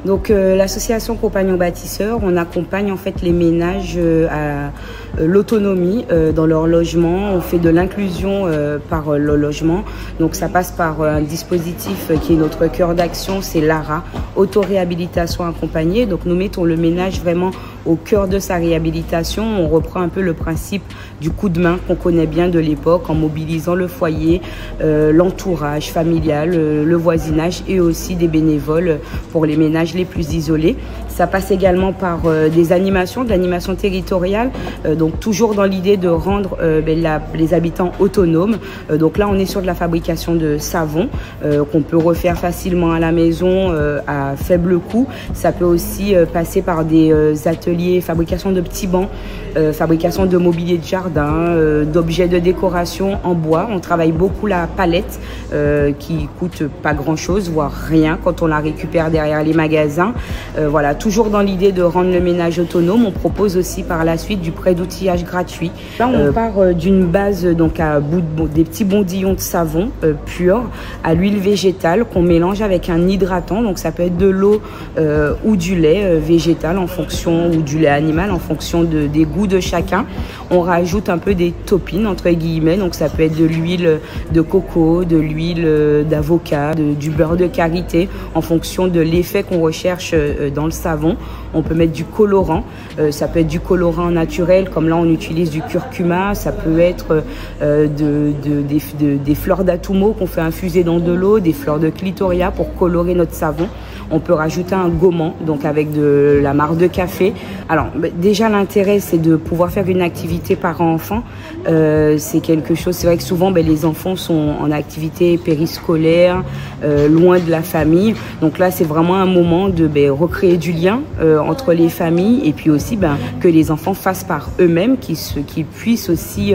Donc l'association Compagnons Bâtisseurs, on accompagne en fait les ménages à l'autonomie dans leur logement. On fait de l'inclusion par le logement. Donc ça passe par un dispositif qui est notre cœur d'action, c'est l'ARA, auto-réhabilitation accompagnée. Donc nous mettons le ménage vraiment au cœur de sa réhabilitation. On reprend un peu le principe du coup de main qu'on connaît bien de l'époque en mobilisant le foyer, l'entourage familial, le voisinage et aussi des bénévoles pour les ménages les plus isolés. Ça passe également par des animations, de l'animation territoriale, donc toujours dans l'idée de rendre les habitants autonomes. Donc là, on est sur de la fabrication de savon qu'on peut refaire facilement à la maison à faible coût. Ça peut aussi passer par des ateliers, fabrication de petits bancs, fabrication de mobilier de jardin, d'objets de décoration en bois. On travaille beaucoup la palette qui coûte pas grand-chose, voire rien quand on la récupère derrière les magasins. Voilà, toujours dans l'idée de rendre le ménage autonome. On propose aussi par la suite du prêt d'outillage gratuit. Là, on part d'une base donc à bout de des petits bondillons de savon pur à l'huile végétale qu'on mélange avec un hydratant. Donc ça peut être de l'eau ou du lait végétal en fonction, ou du lait animal en fonction des goûts de chacun. On rajoute un peu des toppings entre guillemets. Donc ça peut être de l'huile de coco, de l'huile d'avocat, du beurre de karité en fonction de l'effet qu'on recherche dans le savon. On peut mettre du colorant, ça peut être du colorant naturel comme là on utilise du curcuma, ça peut être des fleurs d'atumo qu'on fait infuser dans de l'eau, des fleurs de clitoria pour colorer notre savon. On peut rajouter un gommant, donc avec de la marc de café. Alors déjà l'intérêt c'est de pouvoir faire une activité parent-enfant. C'est quelque chose, c'est vrai que souvent les enfants sont en activité périscolaire, loin de la famille. Donc là c'est vraiment un moment de recréer du lien entre les familles et puis aussi que les enfants fassent par eux-mêmes, qu'ils puissent aussi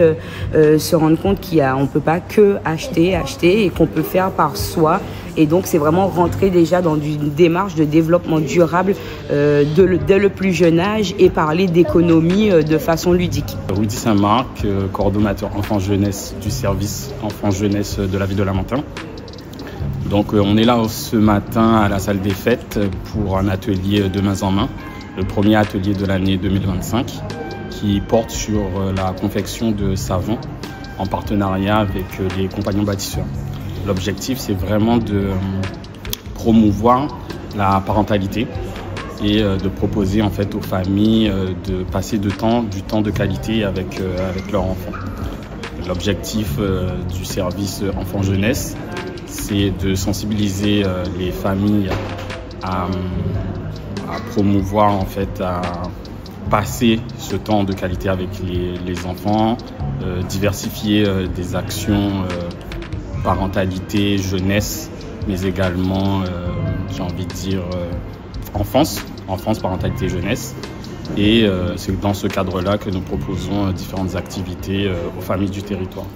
se rendre compte qu'on ne peut pas que acheter et qu'on peut faire par soi. Et donc, c'est vraiment rentrer déjà dans une démarche de développement durable dès le plus jeune âge et parler d'économie de façon ludique. Rudy Saint-Marc, coordonnateur enfant-jeunesse du service enfant-jeunesse de la ville de Lamentin. Donc, on est là ce matin à la salle des fêtes pour un atelier de main en main, le premier atelier de l'année 2025 qui porte sur la confection de savon en partenariat avec les Compagnons Bâtisseurs. L'objectif, c'est vraiment de promouvoir la parentalité et de proposer en fait aux familles de passer du temps de qualité avec leurs enfants. L'objectif du service enfant-jeunesse, c'est de sensibiliser les familles à promouvoir en fait, à passer ce temps de qualité avec les enfants, diversifier des actions parentalité, jeunesse, mais également, j'ai envie de dire, enfance, parentalité, jeunesse. Et c'est dans ce cadre-là que nous proposons différentes activités aux familles du territoire.